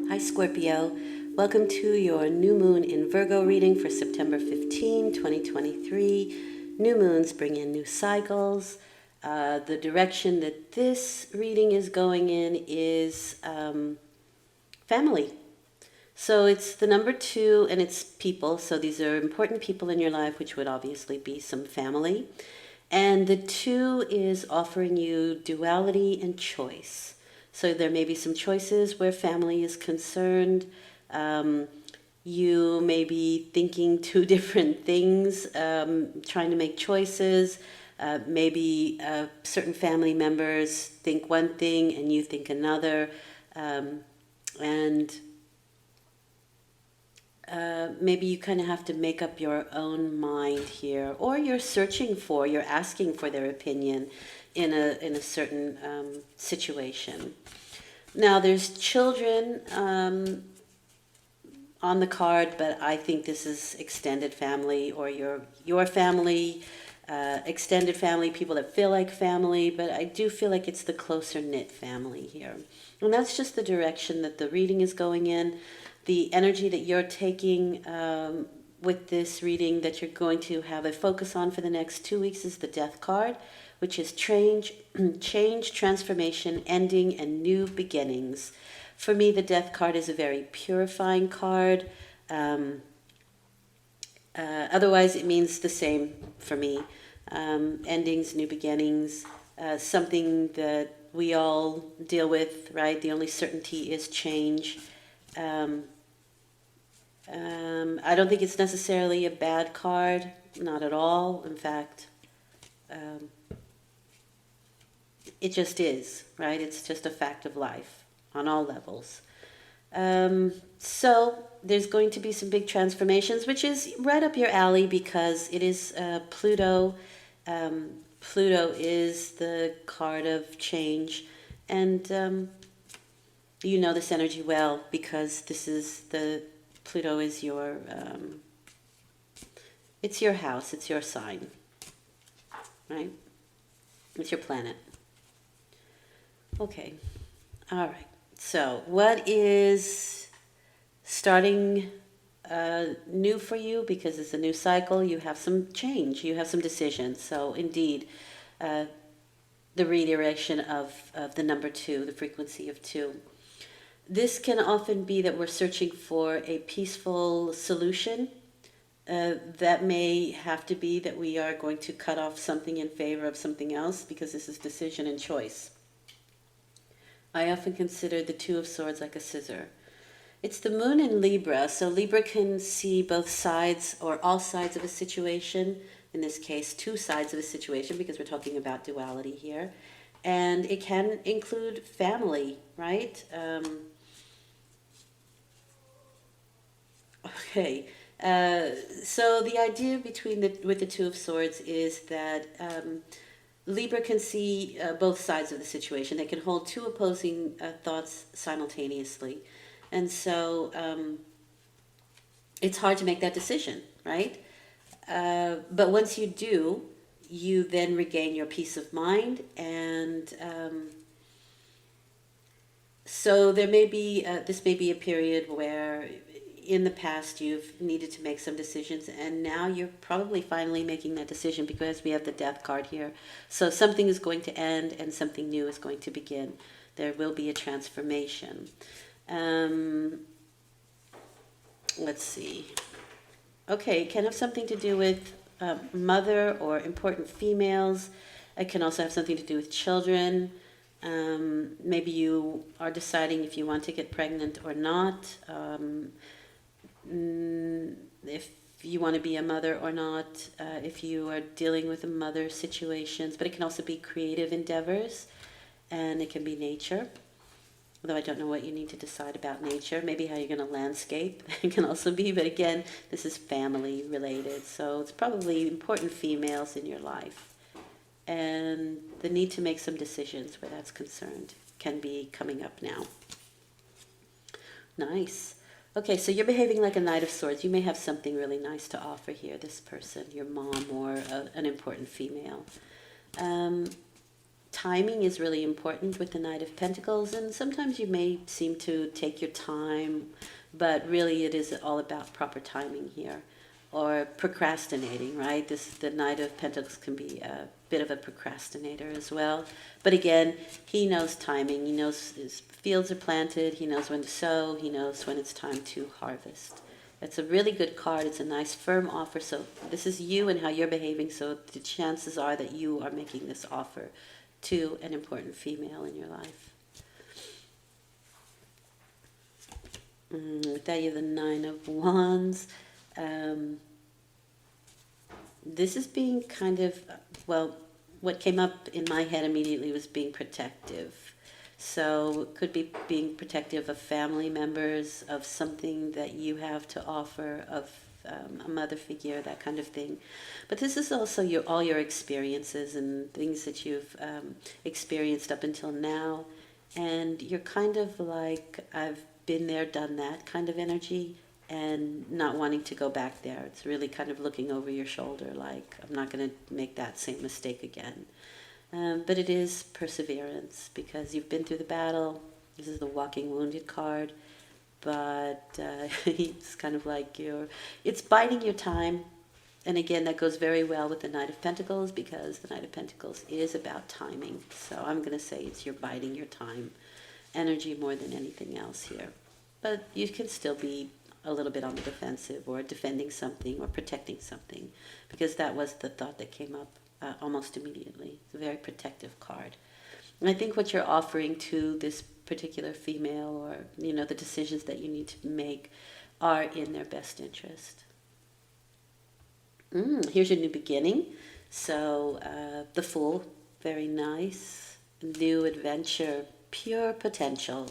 Hi Scorpio, welcome to your new moon in Virgo reading for September 15, 2023. New moons bring in new cycles. The direction that this reading is going in is family. So it's the number 2 and it's people. So these are important people in your life, which would obviously be some family. And the 2 is offering you duality and choice. So there may be some choices where family is concerned. You may be thinking two different things, trying to make choices. Maybe certain family members think one thing and you think another. And maybe you kind of have to make up your own mind here, or you're asking for their opinion in a certain situation. Now there's children on the card, but I think this is extended family or your family, extended family, people that feel like family, but I do feel like it's the closer knit family here. And that's just the direction that the reading is going in. The energy that you're taking with this reading that you're going to have a focus on for the next 2 weeks is the Death card, which is change, transformation, ending, and new beginnings. For me, the Death card is a very purifying card. Otherwise, it means the same for me. Endings, new beginnings, something that we all deal with, right? The only certainty is change. I don't think it's necessarily a bad card, not at all. In fact, it just is, right? It's just a fact of life on all levels. So there's going to be some big transformations, which is right up your alley because it is Pluto. Pluto is the card of change, and you know this energy well because this is Pluto is your, it's your house, it's your sign, right? It's your planet. Okay, all right. So what is starting new for you? Because it's a new cycle, you have some change, you have some decisions. So indeed, the redirection of the number 2, the frequency of 2. This can often be that we're searching for a peaceful solution. That may have to be that we are going to cut off something in favor of something else because this is decision and choice. I often consider the 2 of Swords like a scissor. It's the moon in Libra, so Libra can see both sides or all sides of a situation. In this case, 2 sides of a situation because we're talking about duality here. And it can include family, right? Okay, so the idea with the 2 of Swords is that Libra can see both sides of the situation. They can hold 2 opposing thoughts simultaneously, and so it's hard to make that decision, right? But once you do, you then regain your peace of mind, and so there may be this may be a period where in the past you've needed to make some decisions and now you're probably finally making that decision because we have the Death card here. So something is going to end and something new is going to begin. There will be a transformation. Let's see. Okay, it can have something to do with mother or important females. It can also have something to do with children. Maybe you are deciding if you want to get pregnant or not. If you want to be a mother or not, if you are dealing with a mother situations, but it can also be creative endeavors, and it can be nature. Although I don't know what you need to decide about nature, maybe how you're going to landscape, it can also be, but again, this is family related, so it's probably important females in your life. And the need to make some decisions where that's concerned can be coming up now. Nice. Okay, so you're behaving like a Knight of Swords. You may have something really nice to offer here, this person, your mom or an important female. timing is really important with the Knight of Pentacles, and sometimes you may seem to take your time, but really it is all about proper timing here, or procrastinating, right? The Knight of Pentacles can be a bit of a procrastinator as well. But again, he knows timing. He knows his fields are planted. He knows when to sow. He knows when it's time to harvest. It's a really good card. It's a nice firm offer. So this is you and how you're behaving. So the chances are that you are making this offer to an important female in your life. With that, you have the Nine of Wands. This is being kind of, well, what came up in my head immediately was being protective. So it could be being protective of family members, of something that you have to offer, of a mother figure, that kind of thing. But this is also all your experiences and things that you've experienced up until now. And you're kind of like, I've been there, done that kind of energy, and not wanting to go back there. It's really kind of looking over your shoulder, like, I'm not going to make that same mistake again. But it is perseverance, because you've been through the battle. This is the Walking Wounded card. But it's kind of like it's biding your time. And again, that goes very well with the Knight of Pentacles, because the Knight of Pentacles is about timing. So I'm going to say it's your biding your time energy more than anything else here. But you can still be a little bit on the defensive, or defending something, or protecting something, because that was the thought that came up almost immediately. It's a very protective card. And I think what you're offering to this particular female, or the decisions that you need to make, are in their best interest. Here's your new beginning. So the Fool, very nice. New adventure, pure potential.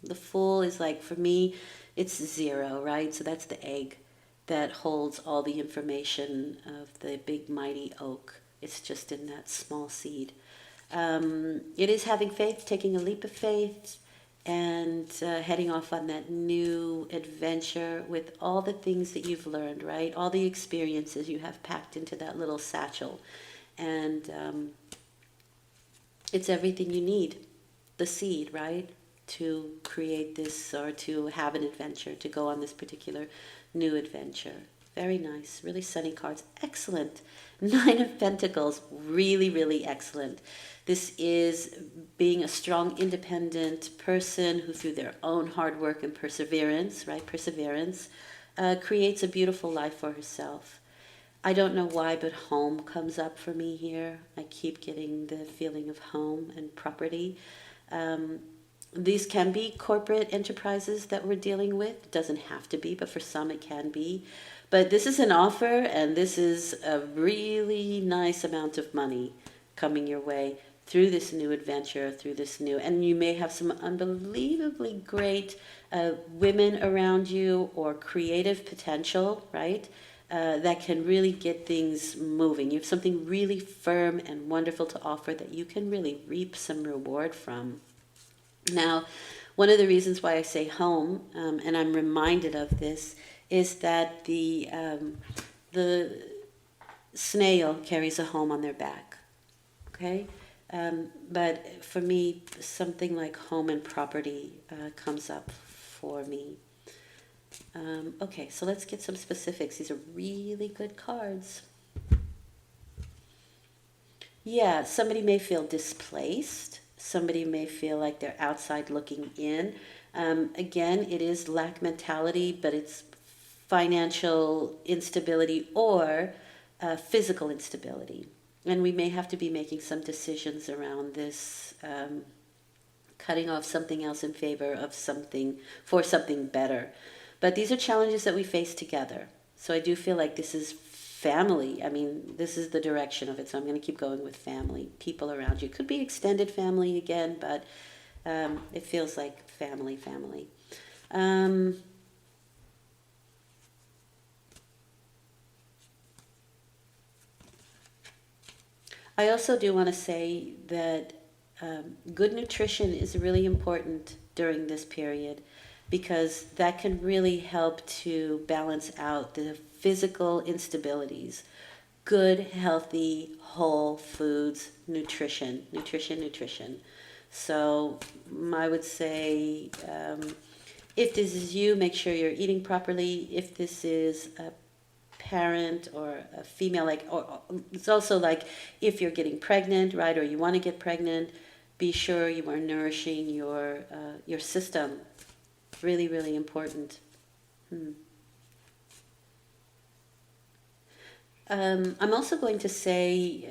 The Fool is like, for me, it's 0, right? So that's the egg that holds all the information of the big mighty oak. It's just in that small seed. It is having faith, taking a leap of faith, and heading off on that new adventure with all the things that you've learned, right? All the experiences you have packed into that little satchel. And it's everything you need, the seed, right? To create this, or to have an adventure, to go on this particular new adventure. Very nice, really sunny cards. Excellent. Nine of Pentacles, really, really excellent. This is being a strong, independent person who, through their own hard work and perseverance, right, perseverance, creates a beautiful life for herself. I don't know why, but home comes up for me here. I keep getting the feeling of home and property. These can be corporate enterprises that we're dealing with. It doesn't have to be, but for some it can be. But this is an offer, and this is a really nice amount of money coming your way through this new adventure, through this new, and you may have some unbelievably great women around you, or creative potential, right? That can really get things moving. You have something really firm and wonderful to offer that you can really reap some reward from. Now, one of the reasons why I say home, and I'm reminded of this, is that the snail carries a home on their back, okay? But for me, something like home and property comes up for me. Okay, so let's get some specifics. These are really good cards. Yeah, somebody may feel displaced. Somebody may feel like they're outside looking in. Again, it is lack mentality, but it's financial instability or physical instability. And we may have to be making some decisions around this, cutting off something else in favor of something, for something better. But these are challenges that we face together. So I do feel like this is family. I mean, this is the direction of it. So I'm going to keep going with family, people around you. It could be extended family again, but it feels like family. I also do want to say that good nutrition is really important during this period, because that can really help to balance out the physical instabilities. Good, healthy, whole foods, nutrition, nutrition, nutrition. So I would say, if this is you, make sure you're eating properly. If this is a parent or a female, like, or it's also like if you're getting pregnant, right, or you want to get pregnant, be sure you are nourishing your system. Really, really important. I'm also going to say,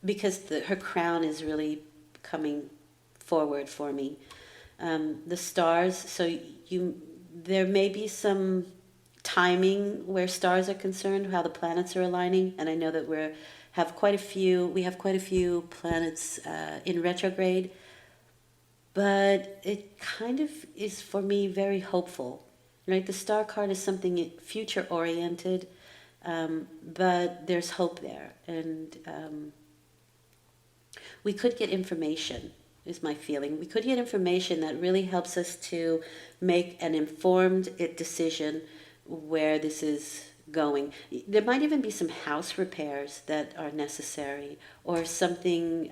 because her crown is really coming forward for me. The stars, so there may be some timing where stars are concerned, how the planets are aligning, and I know that we have quite a few planets in retrograde, but it kind of is for me very hopeful, right? The star card is something future oriented, but there's hope there, and we could get information, is my feeling. We could get information that really helps us to make an informed decision where this is going. There might even be some house repairs that are necessary, or something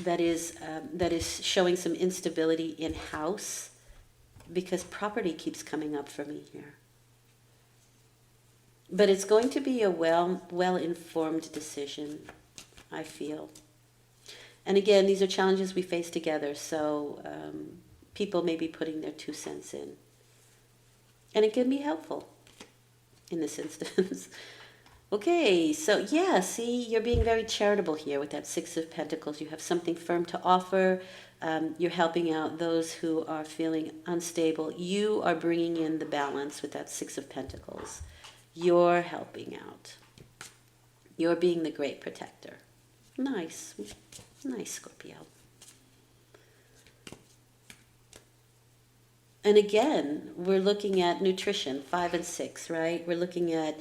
that is showing some instability in house, because property keeps coming up for me here. But it's going to be a well-informed decision, I feel. And again, these are challenges we face together, so people may be putting their 2 cents in. And it can be helpful in this instance. Okay, so yeah, see, you're being very charitable here with that 6 of Pentacles. You have something firm to offer. You're helping out those who are feeling unstable. You are bringing in the balance with that 6 of Pentacles. You're helping out. You're being the great protector. Nice. Nice, Scorpio. And again, we're looking at nutrition, 5 and 6, right? We're looking at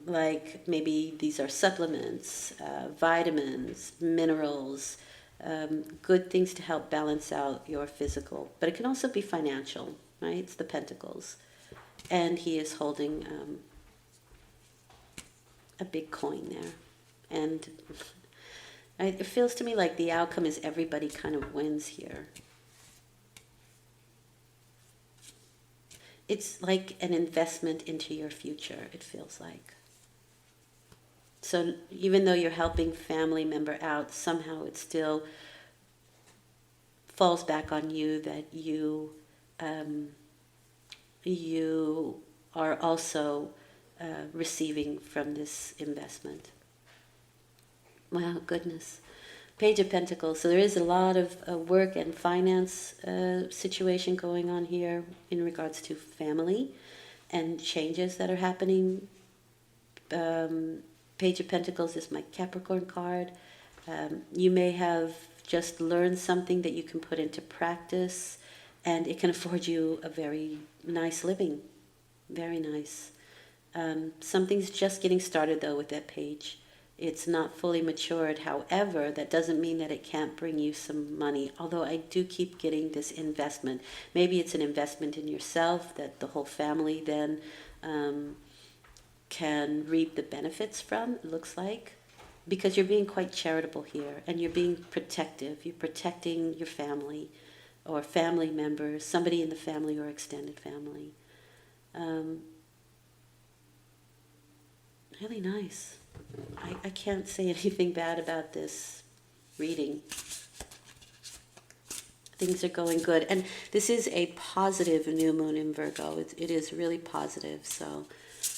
like maybe these are supplements, vitamins, minerals, good things to help balance out your physical. But it can also be financial, right? It's the Pentacles. And he is holding a big coin there. And it feels to me like the outcome is everybody kind of wins here. It's like an investment into your future, it feels like. So even though you're helping family member out, somehow it still falls back on you that you are also receiving from this investment. Wow, goodness. Page of Pentacles. So there is a lot of work and finance situation going on here in regards to family and changes that are happening. Page of Pentacles is my Capricorn card. You may have just learned something that you can put into practice, and it can afford you a very nice living. Very nice. Something's just getting started, though, with that page. It's not fully matured. However, that doesn't mean that it can't bring you some money, although I do keep getting this investment. Maybe it's an investment in yourself that the whole family then can reap the benefits from, it looks like, because you're being quite charitable here, and you're being protective. You're protecting your family or family members, somebody in the family or extended family. Really nice. I can't say anything bad about this reading. Things are going good. And this is a positive new moon in Virgo. It is really positive. So,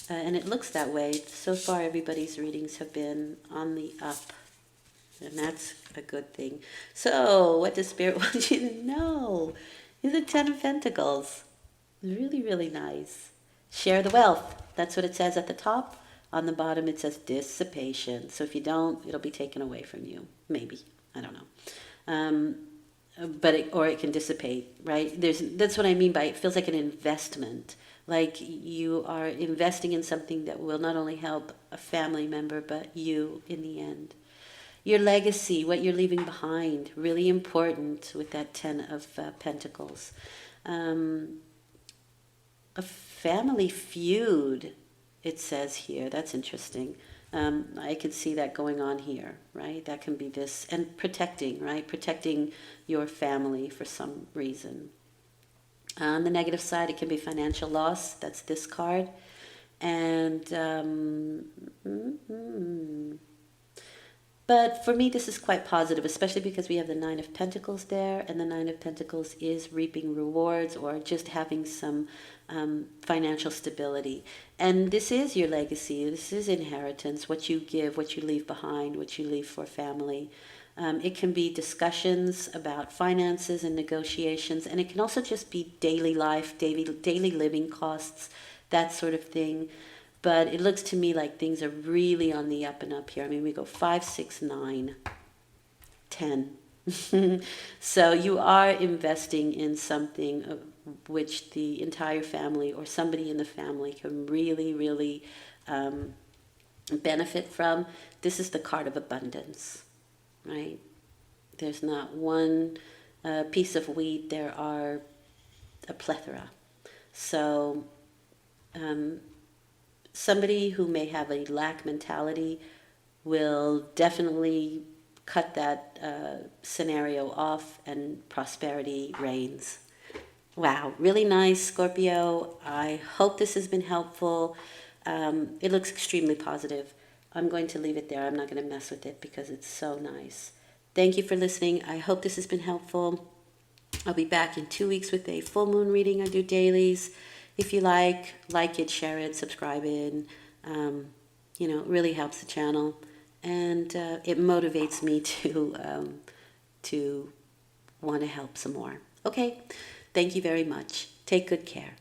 and it looks that way. So far, everybody's readings have been on the up. And that's a good thing. So, what does Spirit want you to know? Is the 10 of Pentacles. Really, really nice. Share the wealth. That's what it says at the top. On the bottom, it says dissipation. So if you don't, it'll be taken away from you. Maybe. I don't know. Or it can dissipate, right? That's what I mean by it feels like an investment. Like you are investing in something that will not only help a family member, but you in the end. Your legacy, what you're leaving behind, really important with that 10 of Pentacles. A family feud it says here. That's interesting. I can see that going on here, right? That can be this, and protecting, right? Protecting your family for some reason. On the negative side, it can be financial loss. That's this card. And but for me, this is quite positive, especially because we have the Nine of Pentacles there, and the Nine of Pentacles is reaping rewards or just having some financial stability. And this is your legacy. This is inheritance, what you give, what you leave behind, what you leave for family. It can be discussions about finances and negotiations, and it can also just be daily life, daily living costs, that sort of thing. But it looks to me like things are really on the up and up here. I mean, we go 5, 6, 9, 10. So you are investing in something which the entire family or somebody in the family can really, really benefit from. This is the card of abundance, right? There's not one piece of wheat. There are a plethora. So somebody who may have a lack mentality will definitely cut that scenario off, and prosperity reigns. Wow, really nice, Scorpio. I hope this has been helpful. It looks extremely positive. I'm going to leave it there. I'm not going to mess with it because it's so nice. Thank you for listening. I hope this has been helpful. I'll be back in 2 weeks with a full moon reading. I do dailies. If you like it, share it, subscribe it. It really helps the channel, and it motivates me to want to help some more. Okay, thank you very much. Take good care.